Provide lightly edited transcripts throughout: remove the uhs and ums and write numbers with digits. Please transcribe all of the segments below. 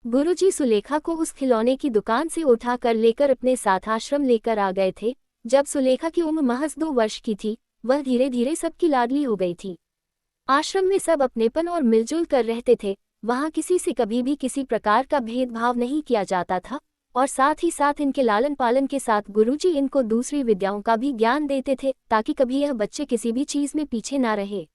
गुरुजी सुलेखा को उस खिलौने की दुकान से उठा कर लेकर अपने साथ आश्रम लेकर आ गए थे। जब सुलेखा की उम्र महज 2 वर्ष की थी, वह धीरे धीरे सबकी लाडली हो गई थी। आश्रम में सब अपनेपन और मिलजुल कर रहते थे। वहाँ किसी से कभी भी किसी प्रकार का भेदभाव नहीं किया जाता था और साथ ही साथ इनके लालन पालन के साथ गुरुजी इनको दूसरी विद्याओं का भी ज्ञान देते थे, ताकि कभी यह बच्चे किसी भी चीज में पीछे ना रहे।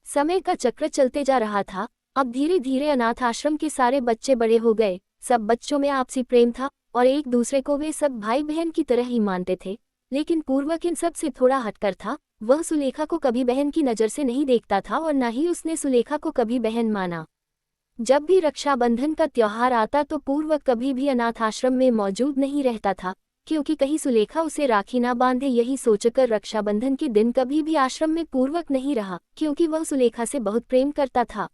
समय का चक्र चलते जा रहा था। अब धीरे धीरे अनाथ आश्रम के सारे बच्चे बड़े हो गए। सब बच्चों में आपसी प्रेम था और एक दूसरे को वे सब भाई बहन की तरह ही मानते थे। लेकिन पूर्वक इन सब से थोड़ा हटकर था। वह सुलेखा को कभी बहन की नज़र से नहीं देखता था और न ही उसने सुलेखा को कभी बहन माना। जब भी रक्षाबंधन का त्योहार आता तो पूर्वक कभी भी अनाथ आश्रम में मौजूद नहीं रहता था, क्योंकि कहीं सुलेखा उसे राखी ना बांधे। यही सोचकर रक्षाबंधन के दिन कभी भी आश्रम में पूर्वक नहीं रहा, क्योंकि वह सुलेखा से बहुत प्रेम करता था।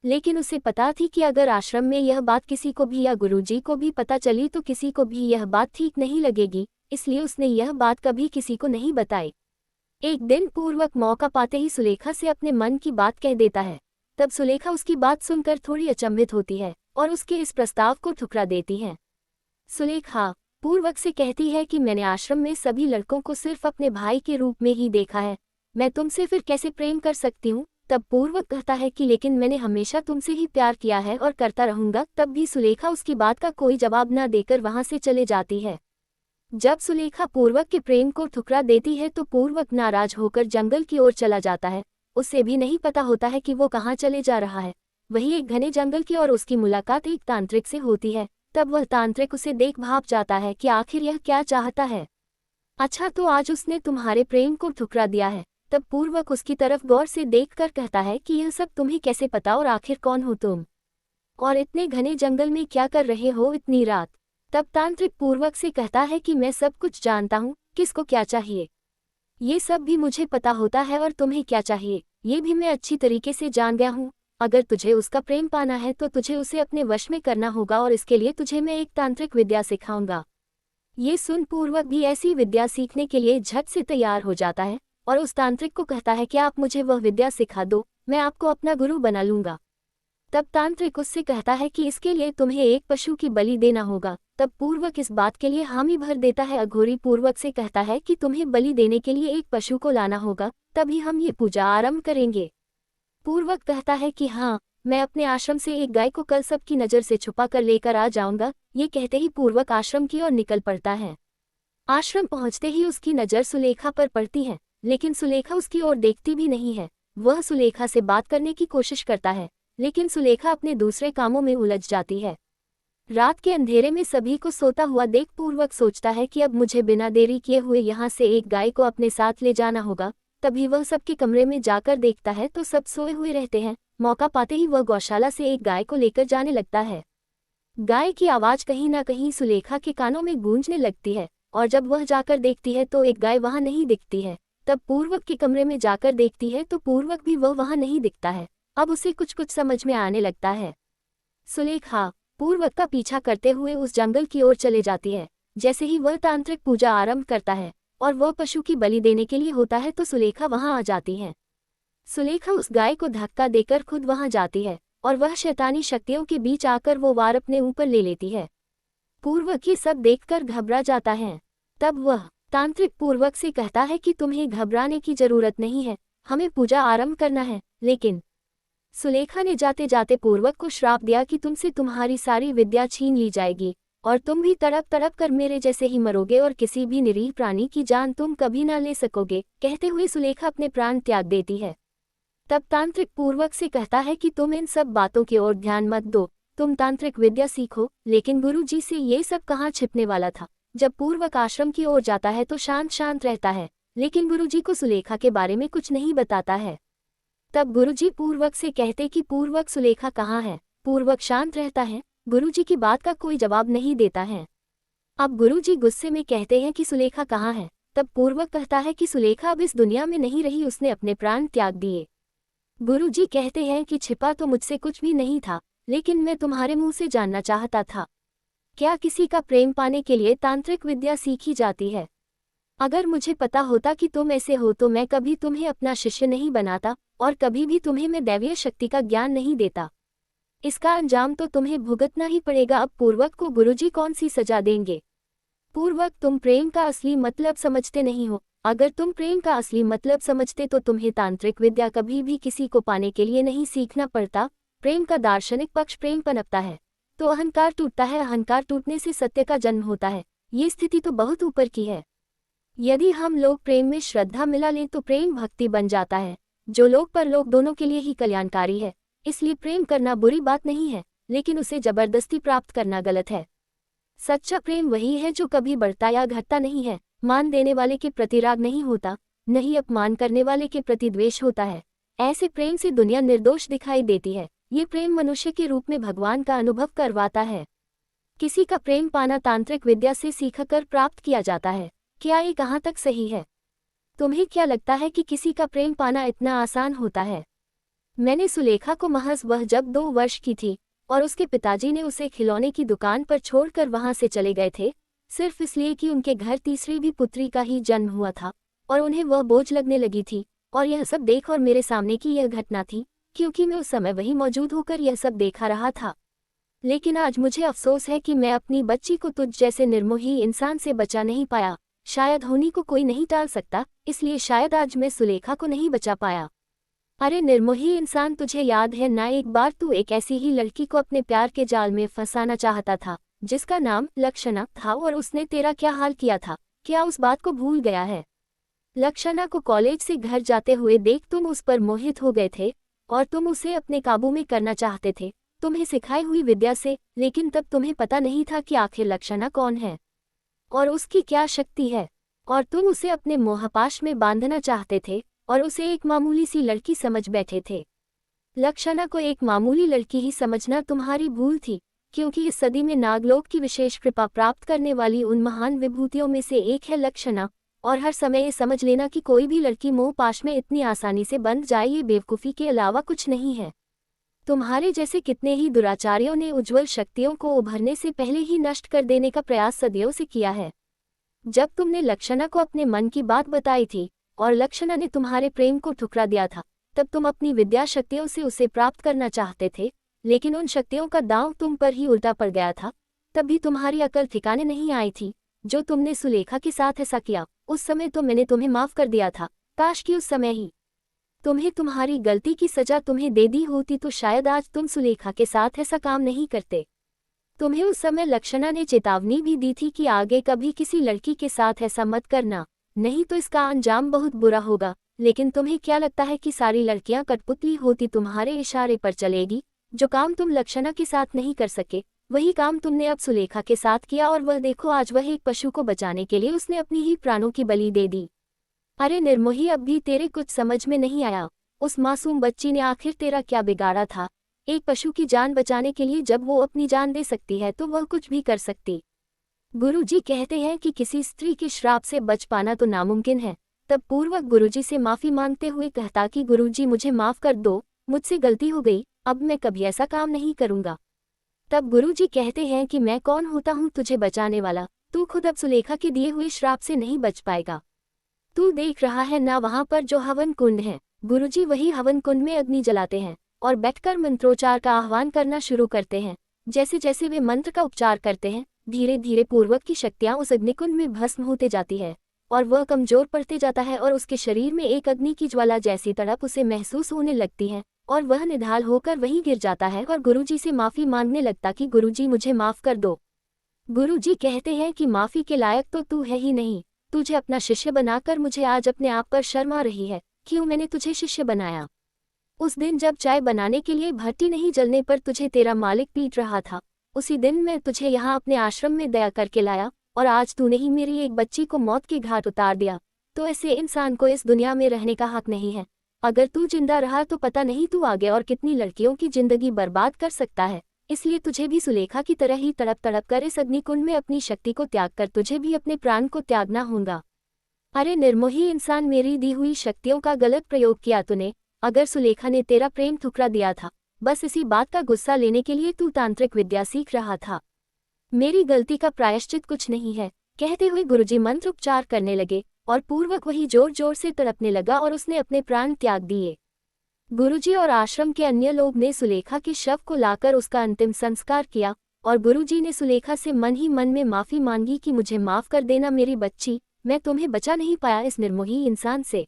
लेकिन उसे पता थी कि अगर आश्रम में यह बात किसी को भी या गुरुजी को भी पता चली तो किसी को भी यह बात ठीक नहीं लगेगी, इसलिए उसने यह बात कभी किसी को नहीं बताई। एक दिन पूर्वक मौका पाते ही सुलेखा से अपने मन की बात कह देता है। तब सुलेखा उसकी बात सुनकर थोड़ी अचंभित होती है और उसके इस प्रस्ताव को ठुकरा देती है। सुलेखा पूर्वक से कहती है कि मैंने आश्रम में सभी लड़कों को सिर्फ अपने भाई के रूप में ही देखा है, मैं तुमसे फिर कैसे प्रेम कर सकती हूँ। तब पूर्वक कहता है कि लेकिन मैंने हमेशा तुमसे ही प्यार किया है और करता रहूंगा। तब भी सुलेखा उसकी बात का कोई जवाब न देकर वहां से चले जाती है। जब सुलेखा पूर्वक के प्रेम को ठुकरा देती है तो पूर्वक नाराज होकर जंगल की ओर चला जाता है। उसे भी नहीं पता होता है कि वो कहाँ चले जा रहा है। वही एक घने जंगल की और उसकी मुलाकात एक तांत्रिक से होती है। तब वह तांत्रिक उसे देख भाप जाता है कि आखिर यह क्या चाहता है। अच्छा, तो आज उसने तुम्हारे प्रेम को ठुकरा दिया है। तब पूर्वक उसकी तरफ गौर से देखकर कहता है कि यह सब तुम्हें कैसे पता और आखिर कौन हो तुम, और इतने घने जंगल में क्या कर रहे हो इतनी रात। तब तांत्रिक पूर्वक से कहता है कि मैं सब कुछ जानता हूँ, किसको क्या चाहिए ये सब भी मुझे पता होता है, और तुम्हें क्या चाहिए ये भी मैं अच्छी तरीके से जान गया हूँ। अगर तुझे उसका प्रेम पाना है तो तुझे उसे अपने वश में करना होगा, और इसके लिए तुझे मैं एक तांत्रिक विद्या सिखाऊंगा। ये सुन पूर्वक भी ऐसी विद्या सीखने के लिए झट से तैयार हो जाता है और उस तांत्रिक को कहता है कि आप मुझे वह विद्या सिखा दो, मैं आपको अपना गुरु बना लूंगा। तब तांत्रिक उससे कहता है कि इसके लिए तुम्हें एक पशु की बलि देना होगा। तब पूर्वक इस बात के लिए हामी भर देता है। अघोरी पूर्वक से कहता है कि तुम्हें बलि देने के लिए एक पशु को लाना होगा, तभी हम ये पूजा आरंभ करेंगे। पूर्वक कहता है कि हाँ, मैं अपने आश्रम से एक गाय को कल सबकी नज़र से छुपा कर लेकर आ जाऊंगा। ये कहते ही पूर्वक आश्रम की ओर निकल पड़ता है। आश्रम पहुंचते ही उसकी नज़र सुलेखा पर पड़ती है, लेकिन सुलेखा उसकी ओर देखती भी नहीं है। वह सुलेखा से बात करने की कोशिश करता है, लेकिन सुलेखा अपने दूसरे कामों में उलझ जाती है। रात के अंधेरे में सभी को सोता हुआ देख पूर्वक सोचता है कि अब मुझे बिना देरी किए हुए यहाँ से एक गाय को अपने साथ ले जाना होगा। तभी वह सबके कमरे में जाकर देखता है तो सब सोए हुए रहते हैं। मौका पाते ही वह गौशाला से एक गाय को लेकर जाने लगता है। गाय की आवाज़ कहीं ना कहीं सुलेखा के कानों में गूंजने लगती है, और जब वह जाकर देखती है तो एक गाय वहाँ नहीं दिखती है। तब पूर्वक के कमरे में जाकर देखती है तो पूर्वक भी वह वहाँ नहीं दिखता है। अब उसे कुछ कुछ समझ में आने लगता है। सुलेखा पूर्वक का पीछा करते हुए उस जंगल की ओर चले जाती है। जैसे ही वह तांत्रिक पूजा आरंभ करता है और वह पशु की बलि देने के लिए होता है तो सुलेखा वहां आ जाती है। सुलेखा उस गाय को धक्का देकर खुद वहां जाती है और वह शैतानी शक्तियों के बीच आकर वो वार अपने ऊपर ले लेती है। पूर्वक ये सब देखकर घबरा जाता है। तब वह तांत्रिक पूर्वक से कहता है कि तुम्हें घबराने की जरूरत नहीं है, हमें पूजा आरंभ करना है। लेकिन सुलेखा ने जाते जाते पूर्वक को श्राप दिया कि तुमसे तुम्हारी सारी विद्या छीन ली जाएगी और तुम भी तड़प तड़प कर मेरे जैसे ही मरोगे और किसी भी निरीह प्राणी की जान तुम कभी ना ले सकोगे। कहते हुए सुलेखा अपने प्राण त्याग देती है। तब तांत्रिक पूर्वक से कहता है कि तुम इन सब बातों की ओर ध्यान मत दो, तुम तांत्रिक विद्या सीखो। लेकिन गुरुजी से ये सब कहाँ छिपने वाला था। जब पूर्वक आश्रम की ओर जाता है तो शांत शांत रहता है, लेकिन गुरुजी को सुलेखा के बारे में कुछ नहीं बताता है। तब गुरुजी पूर्वक से कहते कि पूर्वक सुलेखा कहाँ है। पूर्वक शांत रहता है, गुरुजी की बात का कोई जवाब नहीं देता है। अब गुरुजी गुस्से में कहते हैं कि सुलेखा कहाँ है। तब पूर्वक कहता है कि सुलेखा अब इस दुनिया में नहीं रही, उसने अपने प्राण त्याग दिए। गुरुजी कहते हैं कि छिपा तो मुझसे कुछ भी नहीं था, लेकिन मैं तुम्हारे मुंह से जानना चाहता था, क्या किसी का प्रेम पाने के लिए तांत्रिक विद्या सीखी जाती है? अगर मुझे पता होता कि तुम ऐसे हो तो मैं कभी तुम्हें अपना शिष्य नहीं बनाता और कभी भी तुम्हें मैं दैवीय शक्ति का ज्ञान नहीं देता। इसका अंजाम तो तुम्हें भुगतना ही पड़ेगा। अब पूर्वक को गुरुजी कौन सी सजा देंगे? पूर्वक, तुम प्रेम का असली मतलब समझते नहीं हो। अगर तुम प्रेम का असली मतलब समझते तो तुम्हें तांत्रिक विद्या कभी भी किसी को पाने के लिए नहीं सीखना पड़ता। प्रेम का दार्शनिक पक्ष प्रेम पनपता है तो अहंकार टूटता है, अहंकार टूटने से सत्य का जन्म होता है। ये स्थिति तो बहुत ऊपर की है। यदि हम लोग प्रेम में श्रद्धा मिला लें तो प्रेम भक्ति बन जाता है, जो लोग परलोक दोनों के लिए ही कल्याणकारी है। इसलिए प्रेम करना बुरी बात नहीं है, लेकिन उसे जबरदस्ती प्राप्त करना गलत है। सच्चा प्रेम वही है जो कभी बढ़ता या घटता नहीं है। मान देने वाले के प्रति राग नहीं होता, नहीं अपमान करने वाले के प्रति द्वेष होता है। ऐसे प्रेम से दुनिया निर्दोष दिखाई देती है। ये प्रेम मनुष्य के रूप में भगवान का अनुभव करवाता है। किसी का प्रेम पाना तांत्रिक विद्या से सीखकर प्राप्त किया जाता है। क्या ये कहाँ तक सही है? तुम्हें क्या लगता है कि किसी का प्रेम पाना इतना आसान होता है? मैंने सुलेखा को महज वह जब 2 वर्ष की थी और उसके पिताजी ने उसे खिलौने की दुकान पर छोड़कर वहां से चले गए थे, सिर्फ इसलिए कि उनके घर तीसरी भी पुत्री का ही जन्म हुआ था और उन्हें वह बोझ लगने लगी थी। और यह सब देख और मेरे सामने की यह घटना थी, क्योंकि मैं उस समय वहीं मौजूद होकर यह सब देखा रहा था। लेकिन आज मुझे अफसोस है कि मैं अपनी बच्ची को तुझ जैसे निर्मोही इंसान से बचा नहीं पाया। शायद होनी को कोई नहीं टाल सकता, इसलिए शायद आज मैं सुलेखा को नहीं बचा पाया। अरे निर्मोही इंसान, तुझे याद है ना, एक बार तू एक ऐसी ही लड़की को अपने प्यार के जाल में फंसाना चाहता था जिसका नाम लक्षणा था, और उसने तेरा क्या हाल किया था? क्या उस बात को भूल गया है? लक्षणा को कॉलेज से घर जाते हुए देख तुम उस पर मोहित हो गए थे और तुम उसे अपने काबू में करना चाहते थे, तुम्हें सिखाई हुई विद्या से। लेकिन तब तुम्हें पता नहीं था कि आखिर लक्षणा कौन है और उसकी क्या शक्ति है, और तुम उसे अपने मोहपाश में बांधना चाहते थे और उसे एक मामूली सी लड़की समझ बैठे थे। लक्षणा को एक मामूली लड़की ही समझना तुम्हारी भूल थी, क्योंकि इस सदी में नागलोक की विशेष कृपा प्राप्त करने वाली उन महान विभूतियों में से एक है लक्षणा। और हर समय ये समझ लेना कि कोई भी लड़की मोहपाश में इतनी आसानी से बंध जाए, ये बेवकूफ़ी के अलावा कुछ नहीं है। तुम्हारे जैसे कितने ही दुराचारियों ने उज्ज्वल शक्तियों को उभरने से पहले ही नष्ट कर देने का प्रयास सदियों से किया है। जब तुमने लक्षणा को अपने मन की बात बताई थी और लक्षणा ने तुम्हारे प्रेम को ठुकरा दिया था, तब तुम अपनी विद्या शक्तियों से उसे प्राप्त करना चाहते थे, लेकिन उन शक्तियों का दांव तुम पर ही उल्टा पड़ गया था। तब भी तुम्हारी अकल ठिकाने नहीं आई थी। जो तुमने सुलेखा के साथ ऐसा किया, उस समय तो मैंने तुम्हें माफ कर दिया था। काश कि उस समय ही तुम्हें तुम्हारी गलती की सजा तुम्हें दे दी होती तो शायद आज तुम सुलेखा के साथ ऐसा काम नहीं करते। तुम्हें उस समय लक्षणा ने चेतावनी भी दी थी कि आगे कभी किसी लड़की के साथ ऐसा मत करना, नहीं तो इसका अंजाम बहुत बुरा होगा। लेकिन तुम्हें क्या लगता है कि सारी लड़कियां कठपुतली होती तुम्हारे इशारे पर चलेगी? जो काम तुम लक्षणा के साथ नहीं कर सके, वही काम तुमने अब सुलेखा के साथ किया, और वह देखो आज वह एक पशु को बचाने के लिए उसने अपनी ही प्राणों की बलि दे दी। अरे निर्मोही, अब भी तेरे कुछ समझ में नहीं आया? उस मासूम बच्ची ने आखिर तेरा क्या बिगाड़ा था? एक पशु की जान बचाने के लिए जब वो अपनी जान दे सकती है तो वह कुछ भी कर सकती। गुरुजी कहते हैं कि किसी स्त्री के श्राप से बच पाना तो नामुमकिन है। तब पूर्वक गुरुजी से माफ़ी मांगते हुए कहता कि गुरुजी मुझे माफ़ कर दो, मुझसे गलती हो गई, अब मैं कभी ऐसा काम नहीं करूँगा। तब गुरुजी कहते हैं कि मैं कौन होता हूँ तुझे बचाने वाला? तू खुद अब सुलेखा के दिए हुए श्राप से नहीं बच पाएगा। तू देख रहा है ना वहाँ पर जो हवन कुंड है? गुरुजी वही हवन कुंड में अग्नि जलाते हैं और बैठकर मंत्रोच्चार का आह्वान करना शुरू करते हैं। जैसे जैसे वे मंत्र का उपचार करते हैं, धीरे धीरे पूर्वक की शक्तियाँ उस अग्निकुंड में भस्म होते जाती है और वह कमजोर पड़ते जाता है और उसके शरीर में एक अग्नि की ज्वाला जैसी तड़प उसे महसूस होने लगती है और वह निढाल होकर वहीं गिर जाता है और गुरुजी से माफ़ी मांगने लगता कि गुरुजी मुझे माफ़ कर दो। गुरुजी कहते हैं कि माफ़ी के लायक तो तू है ही नहीं, तुझे अपना शिष्य बनाकर मुझे आज अपने आप पर शर्म आ रही है। क्यों मैंने तुझे शिष्य बनाया? उस दिन जब चाय बनाने के लिए भट्टी नहीं जलने पर तुझे तेरा मालिक पीट रहा था, उसी दिन मैं तुझे यहाँ अपने आश्रम में दया करके लाया और आज तूने ही मेरी एक बच्ची को मौत के घाट उतार दिया। तो ऐसे इंसान को इस दुनिया में रहने का हक नहीं है। अगर तू जिंदा रहा तो पता नहीं तू आगे और कितनी लड़कियों की जिंदगी बर्बाद कर सकता है। इसलिए तुझे भी सुलेखा की तरह ही तड़प तड़प कर इस अग्निकुंड में अपनी शक्ति को त्याग कर तुझे भी अपने प्राण को त्यागना होगा। अरे निर्मोही इंसान, मेरी दी हुई शक्तियों का गलत प्रयोग किया तूने। अगर सुलेखा ने तेरा प्रेम ठुकरा दिया था, बस इसी बात का गुस्सा लेने के लिए तू तांत्रिक विद्या सीख रहा था। मेरी गलती का प्रायश्चित कुछ नहीं है, कहते हुए गुरुजी मंत्र उपचार करने लगे और पूर्वक वही जोर जोर से तड़पने लगा और उसने अपने प्राण त्याग दिए। गुरुजी और आश्रम के अन्य लोग ने सुलेखा के शव को लाकर उसका अंतिम संस्कार किया और गुरुजी ने सुलेखा से मन ही मन में माफी मांगी कि मुझे माफ कर देना मेरी बच्ची, मैं तुम्हें बचा नहीं पाया इस निर्मोही इंसान से।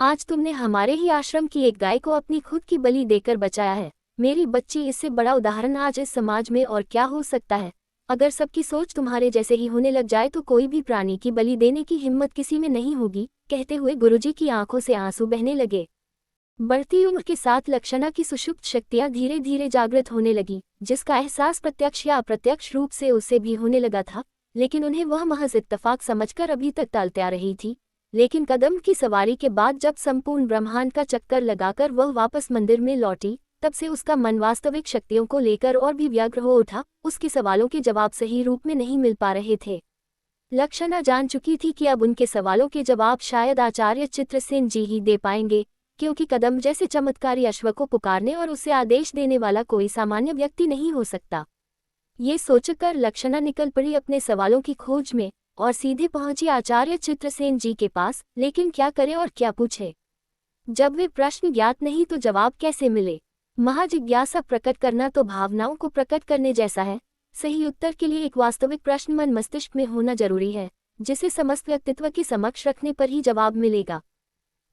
आज तुमने हमारे ही आश्रम की एक गाय को अपनी खुद की बलि देकर बचाया है मेरी बच्ची। इससे बड़ा उदाहरण आज इस समाज में और क्या हो सकता है। अगर सबकी सोच तुम्हारे जैसे ही होने लग जाए तो कोई भी प्राणी की बलि देने की हिम्मत किसी में नहीं होगी। कहते हुए गुरुजी की आंखों से आंसू बहने लगे। बढ़ती उम्र के साथ लक्षणा की सुषुप्त शक्तियां धीरे धीरे जागृत होने लगी, जिसका एहसास प्रत्यक्ष या अप्रत्यक्ष रूप से उसे भी होने लगा था, लेकिन उन्हें वह महज इत्तफाक समझकर अभी तक टालते आ रही थी। लेकिन कदम की सवारी के बाद जब संपूर्ण ब्रह्मांड का चक्कर लगाकर वह वापस मंदिर में लौटी, तब से उसका मन वास्तविक शक्तियों को लेकर और भी व्यग्र हो उठा। उसके सवालों के जवाब सही रूप में नहीं मिल पा रहे थे। लक्षणा जान चुकी थी कि अब उनके सवालों के जवाब शायद आचार्य चित्रसेन जी ही दे पाएंगे, क्योंकि कदम जैसे चमत्कारी अश्व को पुकारने और उसे आदेश देने वाला कोई सामान्य व्यक्ति नहीं हो सकता। ये सोचकर लक्षणा निकल पड़ी अपने सवालों की खोज में और सीधे पहुंची आचार्य चित्रसेन जी के पास। लेकिन क्या करे और क्या पूछे? जब वे प्रश्न ज्ञात नहीं तो जवाब कैसे मिले? महाजिज्ञासा प्रकट करना तो भावनाओं को प्रकट करने जैसा है। सही उत्तर के लिए एक वास्तविक प्रश्न मन मस्तिष्क में होना जरूरी है, जिसे समस्त व्यक्तित्व के समक्ष रखने पर ही जवाब मिलेगा।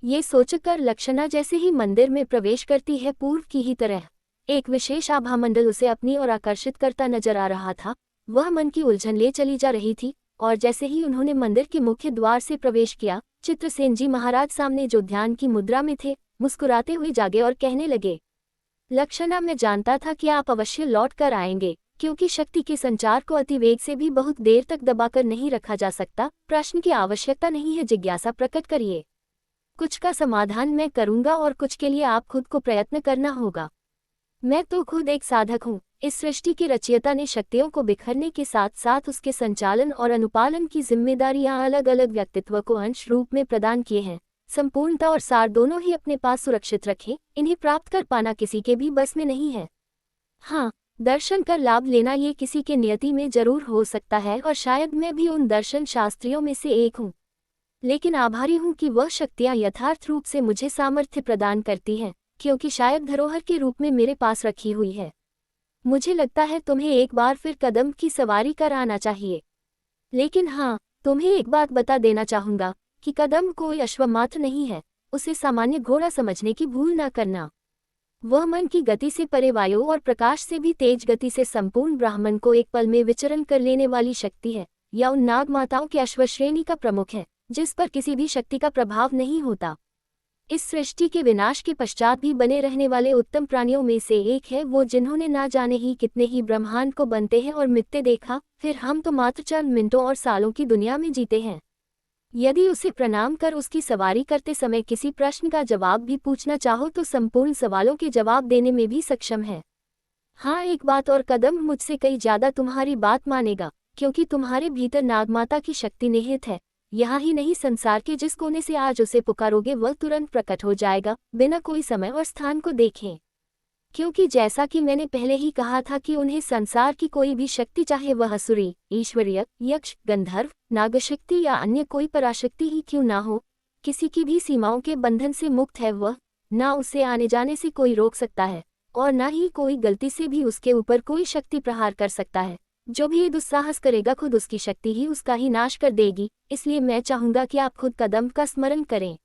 ये सोचकर लक्षणा जैसे ही मंदिर में प्रवेश करती है, पूर्व की ही तरह एक विशेष आभामंडल उसे अपनी ओर आकर्षित करता नजर आ रहा था। वह मन की उलझन ले चली जा रही थी और जैसे ही उन्होंने मंदिर के मुख्य द्वार से प्रवेश किया, चित्रसेन जी महाराज सामने जो ध्यान की मुद्रा में थे, मुस्कुराते हुए जागे और कहने लगे, लक्षणा, मैं जानता था कि आप अवश्य लौट कर आएंगे, क्योंकि शक्ति के संचार को अतिवेग से भी बहुत देर तक दबाकर नहीं रखा जा सकता। प्रश्न की आवश्यकता नहीं है, जिज्ञासा प्रकट करिए। कुछ का समाधान मैं करूंगा और कुछ के लिए आप खुद को प्रयत्न करना होगा। मैं तो खुद एक साधक हूँ। इस सृष्टि के रचयिता ने शक्तियों को बिखरने के साथ साथ उसके संचालन और अनुपालन की जिम्मेदारियां अलग अलग व्यक्तित्व को अंश रूप में प्रदान किए हैं। संपूर्णता और सार दोनों ही अपने पास सुरक्षित रखें, इन्हें प्राप्त कर पाना किसी के भी बस में नहीं है। हाँ, दर्शन कर लाभ लेना ये किसी के नियति में जरूर हो सकता है और शायद मैं भी उन दर्शन शास्त्रियों में से एक हूँ। लेकिन आभारी हूँ कि वह शक्तियाँ यथार्थ रूप से मुझे सामर्थ्य प्रदान करती हैं, क्योंकि शायद धरोहर के रूप में मेरे पास रखी हुई है। मुझे लगता है तुम्हें एक बार फिर कदम की सवारी कर आना चाहिए। लेकिन हाँ, तुम्हें एक बात बता देना चाहूँगा कि कदम कोई अश्वमात्र नहीं है। उसे सामान्य घोड़ा समझने की भूल न करना। वह मन की गति से परे वायु और प्रकाश से भी तेज गति से संपूर्ण ब्राह्मण को एक पल में विचरण कर लेने वाली शक्ति है, या उन नाग माताओं के अश्वश्रेणी का प्रमुख है, जिस पर किसी भी शक्ति का प्रभाव नहीं होता। इस सृष्टि के विनाश के पश्चात भी बने रहने वाले उत्तम प्राणियों में से एक है वो, जिन्होंने ना जाने ही कितने ही ब्रह्मांड को बनते हैं और मिटते देखा। फिर हम तो मात्र चंद मिनटों और सालों की दुनिया में जीते हैं। यदि उसे प्रणाम कर उसकी सवारी करते समय किसी प्रश्न का जवाब भी पूछना चाहो तो संपूर्ण सवालों के जवाब देने में भी सक्षम है। हाँ, एक बात और, कदम मुझसे कई ज्यादा तुम्हारी बात मानेगा, क्योंकि तुम्हारे भीतर नागमाता की शक्ति निहित है। यहाँ ही नहीं, संसार के जिस कोने से आज उसे पुकारोगे वह तुरंत प्रकट हो जाएगा, बिना कोई समय और स्थान को देखें। क्योंकि जैसा कि मैंने पहले ही कहा था कि उन्हें संसार की कोई भी शक्ति, चाहे वह असुरी, ईश्वरीय, यक्ष, गंधर्व, नागशक्ति या अन्य कोई पराशक्ति ही क्यों ना हो, किसी की भी सीमाओं के बंधन से मुक्त है वह। ना उसे आने जाने से कोई रोक सकता है और ना ही कोई गलती से भी उसके ऊपर कोई शक्ति प्रहार कर सकता है। जो भी ये दुस्साहस करेगा, खुद उसकी शक्ति ही उसका ही नाश कर देगी। इसलिए मैं चाहूंगा कि आप खुद कदम का स्मरण करें।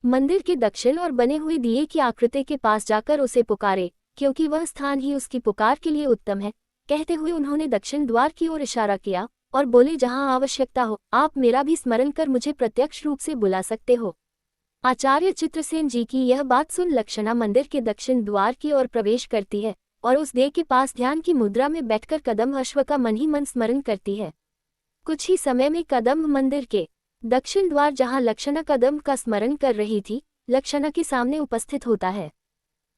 मंदिर के दक्षिण और बने हुए दिए की आकृति के पास जाकर उसे पुकारे, क्योंकि वह स्थान ही उसकी पुकार के लिए उत्तम है। कहते हुए उन्होंने दक्षिण द्वार की ओर इशारा किया और बोले, जहां आवश्यकता हो आप मेरा भी स्मरण कर मुझे प्रत्यक्ष रूप से बुला सकते हो। आचार्य चित्रसेन जी की यह बात सुन लक्षणा मंदिर के दक्षिण द्वार की ओर प्रवेश करती है और उस देह के पास ध्यान की मुद्रा में बैठकर कदम अश्व का मन ही मन स्मरण करती है। कुछ ही समय में कदम मंदिर के दक्षिण द्वार, जहां लक्षणा कदम का स्मरण कर रही थी, लक्षणा के सामने उपस्थित होता है।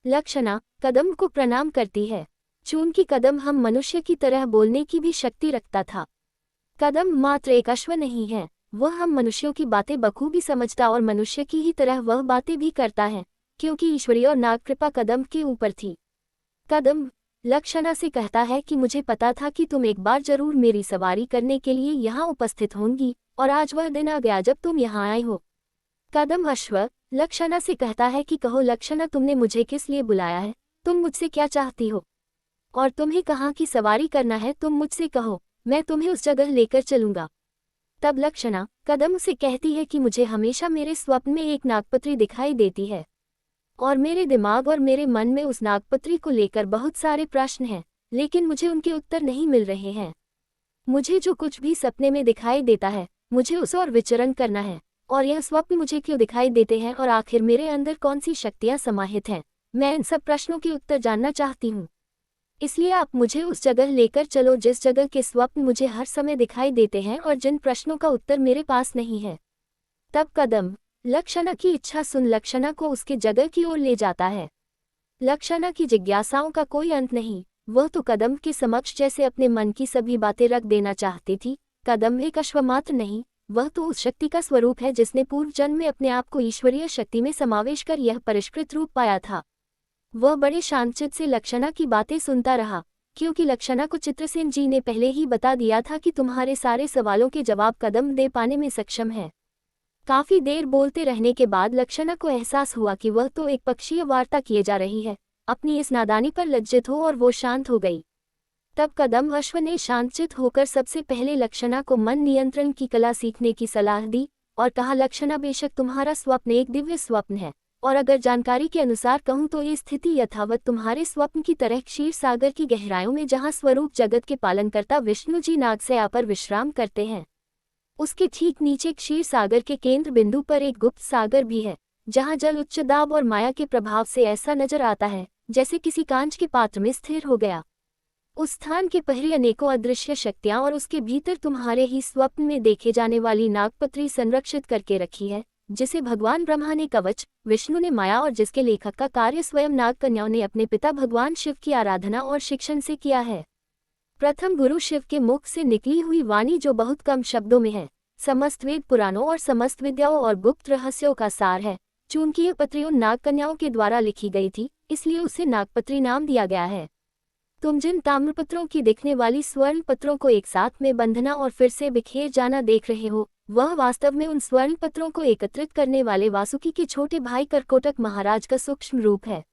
लक्षणा कदम को प्रणाम करती है। चूंकि कदम हम मनुष्य की तरह बोलने की भी शक्ति रखता था। कदम मात्र एक अश्व नहीं है, वह हम मनुष्यों की बातें बखूबी समझता और मनुष्य की ही तरह वह बातें भी करता है, क्योंकि ईश्वरीय और नाग कृपा कदम के ऊपर थी। कदम लक्षणा से कहता है कि मुझे पता था कि तुम एक बार जरूर मेरी सवारी करने के लिए यहाँ उपस्थित होंगी, और आज वह दिन आ गया जब तुम यहाँ आए हो। कदम अश्व लक्षणा से कहता है कि कहो लक्षणा, तुमने मुझे किस लिए बुलाया है, तुम मुझसे क्या चाहती हो, और तुम्हें कहाँ की सवारी करना है, तुम मुझसे कहो, मैं तुम्हें उस जगह लेकर चलूंगा। तब लक्षणा कदम से कहती है कि मुझे हमेशा मेरे स्वप्न में एक नागपत्री दिखाई देती है, और मेरे दिमाग और मेरे मन में उस नागपत्री को लेकर बहुत सारे प्रश्न हैं, लेकिन मुझे उनके उत्तर नहीं मिल रहे हैं। मुझे जो कुछ भी सपने में दिखाई देता है, मुझे उस और विचरण करना है, और यह स्वप्न मुझे क्यों दिखाई देते हैं और आखिर मेरे अंदर कौन सी शक्तियां समाहित हैं, मैं इन सब प्रश्नों के उत्तर जानना चाहती हूँ। इसलिए आप मुझे उस जगह लेकर चलो जिस जगह के स्वप्न मुझे हर समय दिखाई देते हैं और जिन प्रश्नों का उत्तर मेरे पास नहीं है। तब कदम लक्षणा की इच्छा सुन लक्षणा को उसके जगह की ओर ले जाता है। लक्षणा की जिज्ञासाओं का कोई अंत नहीं, वह तो कदम के समक्ष जैसे अपने मन की सभी बातें रख देना चाहती थी। कदम एक अश्व मात्र नहीं, वह तो उस शक्ति का स्वरूप है जिसने पूर्व जन्म में अपने आप को ईश्वरीय शक्ति में समावेश कर यह परिष्कृत रूप पाया था। वह बड़े शांतचित्त से लक्षणा की बातें सुनता रहा, क्योंकि लक्षणा को चित्रसेन जी ने पहले ही बता दिया था कि तुम्हारे सारे सवालों के जवाब कदम दे पाने में सक्षम है। काफी देर बोलते रहने के बाद लक्षणा को एहसास हुआ कि वह तो एक पक्षीय वार्ता किए जा रही है। अपनी इस नादानी पर लज्जित हो और वो शांत हो गई। तब कदम अश्व ने शांतचित्त होकर सबसे पहले लक्षणा को मन नियंत्रण की कला सीखने की सलाह दी और कहा, लक्षणा बेशक तुम्हारा स्वप्न एक दिव्य स्वप्न है, और अगर जानकारी के अनुसार कहूँ तो ये स्थिति यथावत तुम्हारे स्वप्न की तरह क्षीर सागर की गहराइयों में जहाँ स्वरूप जगत के पालनकर्ता विष्णु जी नागसया पर विश्राम करते हैं, उसके ठीक नीचे क्षीर सागर के केंद्र बिंदु पर एक गुप्त सागर भी है, जहाँ जल उच्च दाब और माया के प्रभाव से ऐसा नजर आता है जैसे किसी कांच के पात्र में स्थिर हो गया। उस स्थान के पहरे अनेकों अदृश्य शक्तियां और उसके भीतर तुम्हारे ही स्वप्न में देखे जाने वाली नागपत्री संरक्षित करके रखी है, जिसे भगवान ब्रह्मा ने कवच, विष्णु ने माया और जिसके लेखक का कार्य स्वयं नाग कन्याओं ने अपने पिता भगवान शिव की आराधना और शिक्षण से किया है। प्रथम गुरु शिव के मुख से निकली हुई वाणी जो बहुत कम शब्दों में है, समस्त वेद पुराणों और समस्त विद्याओं और गुप्त रहस्यों का सार है। चूंकि यह पत्री उन नाग कन्याओं के द्वारा लिखी गई थी, इसलिए उसे नागपत्री नाम दिया गया है। तुम जिन ताम्रपत्रों की दिखने वाली स्वर्ण पत्रों को एक साथ में बंधना और फिर से बिखेर जाना देख रहे हो, वह वास्तव में उन स्वर्ण पत्रों को एकत्रित करने वाले वासुकी के छोटे भाई करकोटक महाराज का सूक्ष्म रूप है।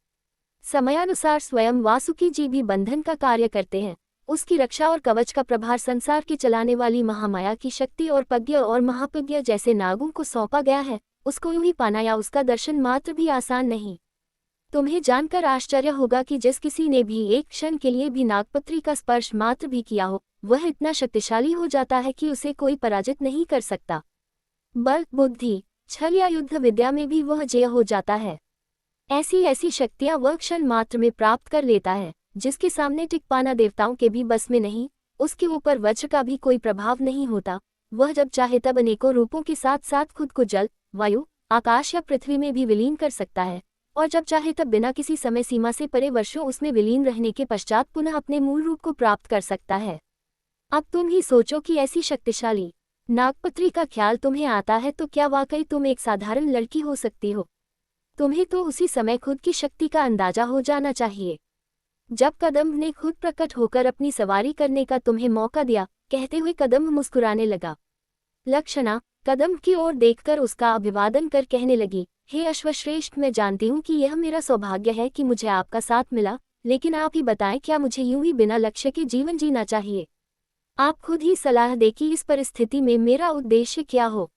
समयानुसार स्वयं वासुकी जी भी बंधन का कार्य करते हैं। उसकी रक्षा और कवच का प्रभार संसार के चलाने वाली महामाया की शक्ति और पज्ञ और महापज्ञ जैसे नागों को सौंपा गया है। उसको यूं ही पाना या उसका दर्शन मात्र भी आसान नहीं। तुम्हें जानकर आश्चर्य होगा कि जिस किसी ने भी एक क्षण के लिए भी नागपत्री का स्पर्श मात्र भी किया हो, वह इतना शक्तिशाली हो जाता है कि उसे कोई पराजित नहीं कर सकता। बल, बुद्धि, छल या युद्ध विद्या में भी वह जय हो जाता है। ऐसी ऐसी शक्तियां वह क्षण मात्र में प्राप्त कर लेता है, जिसके सामने टिक पाना देवताओं के भी बस में नहीं। उसके ऊपर वज्र का भी कोई प्रभाव नहीं होता। वह जब चाहे तब अनेकों रूपों के साथ साथ खुद को जल, वायु, आकाश या पृथ्वी में भी विलीन कर सकता है, और जब चाहे तब बिना किसी समय सीमा से परे वर्षों उसमें विलीन रहने के पश्चात पुनः अपने मूल रूप को प्राप्त कर सकता है। अब तुम ही सोचो कि ऐसी शक्तिशाली नागपत्री का ख्याल तुम्हें आता है तो क्या वाकई तुम एक साधारण लड़की हो सकती हो? तुम्हें तो उसी समय खुद की शक्ति का अंदाजा हो जाना चाहिए। जब कदम ने खुद प्रकट होकर अपनी सवारी करने का तुम्हें मौका दिया, कहते हुए कदम मुस्कुराने लगा। लक्षणा कदम की ओर देखकर उसका अभिवादन कर कहने लगी, हे अश्वश्रेष्ठ, मैं जानती हूँ कि यह मेरा सौभाग्य है कि मुझे आपका साथ मिला, लेकिन आप ही बताएं, क्या मुझे यूं ही बिना लक्ष्य के जीवन जीना चाहिए? आप खुद ही सलाह दें कि इस परिस्थिति में मेरा उद्देश्य क्या हो।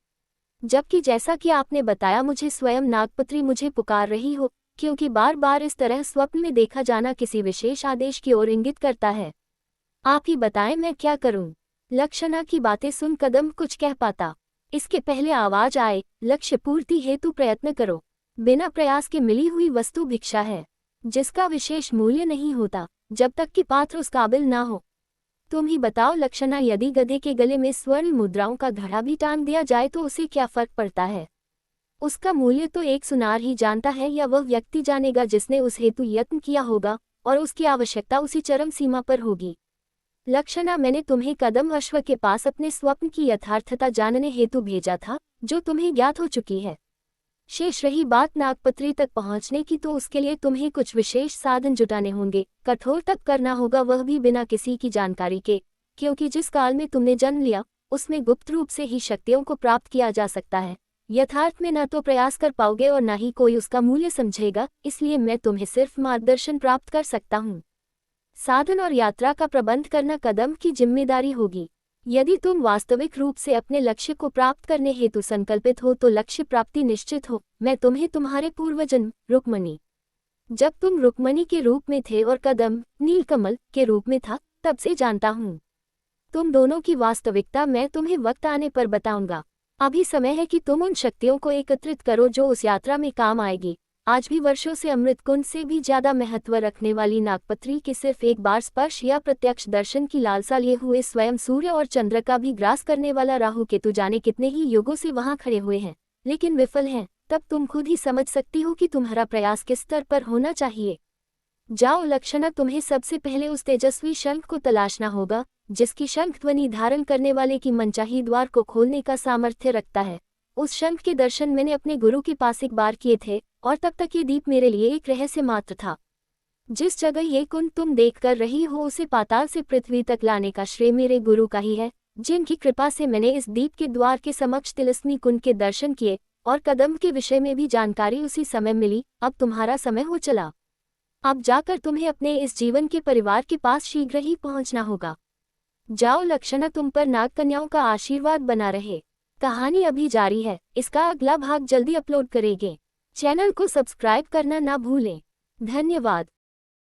जबकि जैसा कि आपने बताया, मुझे स्वयं नागपत्री मुझे पुकार रही हो, क्योंकि बार बार इस तरह स्वप्न में देखा जाना किसी विशेष आदेश की ओर इंगित करता है। आप ही बताएं मैं क्या करूं? लक्षणा की बातें सुन कदम कुछ कह पाता, इसके पहले आवाज आए, लक्ष्य पूर्ति हेतु प्रयत्न करो। बिना प्रयास के मिली हुई वस्तु भिक्षा है, जिसका विशेष मूल्य नहीं होता जब तक कि पात्र उस काबिल ना हो। तुम ही बताओ लक्षणा, यदि गधे के गले में स्वर्ण मुद्राओं का घड़ा भी टांग दिया जाए तो उसे क्या फर्क पड़ता है? उसका मूल्य तो एक सुनार ही जानता है, या वह व्यक्ति जानेगा जिसने उस हेतु यत्न किया होगा और उसकी आवश्यकता उसी चरम सीमा पर होगी। लक्षणा, मैंने तुम्हें कदम अश्व के पास अपने स्वप्न की यथार्थता जानने हेतु भेजा था, जो तुम्हें ज्ञात हो चुकी है। शेष रही बात नागपत्री तक पहुंचने की, तो उसके लिए तुम्हें कुछ विशेष साधन जुटाने होंगे, कठोर तप करना होगा, वह भी बिना किसी की जानकारी के, क्योंकि जिस काल में तुमने जन्म लिया उसमें गुप्त रूप से ही शक्तियों को प्राप्त किया जा सकता है। यथार्थ में न तो प्रयास कर पाओगे और न ही कोई उसका मूल्य समझेगा, इसलिए मैं तुम्हें सिर्फ मार्गदर्शन प्राप्त कर सकता हूँ। साधन और यात्रा का प्रबंध करना कदम की जिम्मेदारी होगी। यदि तुम वास्तविक रूप से अपने लक्ष्य को प्राप्त करने हेतु संकल्पित हो तो लक्ष्य प्राप्ति निश्चित हो। मैं तुम्हें तुम्हारे पूर्वजन्म रुक्मणी, जब तुम रुक्मणी के रूप में थे और कदम नीलकमल के रूप में था, तब से जानता हूँ। तुम दोनों की वास्तविकता मैं तुम्हें वक्त आने पर बताऊंगा। अभी समय है कि तुम उन शक्तियों को एकत्रित करो जो उस यात्रा में काम आएगी। आज भी वर्षों से अमृत कुंड से भी ज्यादा महत्व रखने वाली नागपत्री के सिर्फ एक बार स्पर्श या प्रत्यक्ष दर्शन की लालसा लिए हुए स्वयं सूर्य और चंद्र का भी ग्रास करने वाला राहु केतु जाने कितने ही युगों से वहां खड़े हुए हैं, लेकिन विफल हैं। तब तुम खुद ही समझ सकती हो कि तुम्हारा प्रयास किस स्तर पर होना चाहिए। जाओ लक्षणा, तुम्हें सबसे पहले उस तेजस्वी शंख को तलाशना होगा जिसकी शंख ध्वनि धारण करने वाले की मनचाही द्वार को खोलने का सामर्थ्य रखता है। उस शंख के दर्शन मैंने अपने गुरु के पास एक बार किए थे और तब तक ये दीप मेरे लिए एक रहस्य मात्र था। जिस जगह ये कुंड तुम देख कर रही हो उसे पाताल से पृथ्वी तक लाने का श्रेय मेरे गुरु का ही है, जिनकी कृपा से मैंने इस दीप के द्वार के समक्ष तिलस्मी कुंड के दर्शन किए और कदम के विषय में भी जानकारी उसी समय मिली। अब तुम्हारा समय हो चला। अब जाकर तुम्हें अपने इस जीवन के परिवार के पास शीघ्र ही पहुंचना होगा। जाओ लक्षणा, तुम पर नाग कन्याओं का आशीर्वाद बना रहे। कहानी अभी जारी है, इसका अगला भाग जल्दी अपलोड करेंगे। चैनल को सब्सक्राइब करना ना भूलें। धन्यवाद।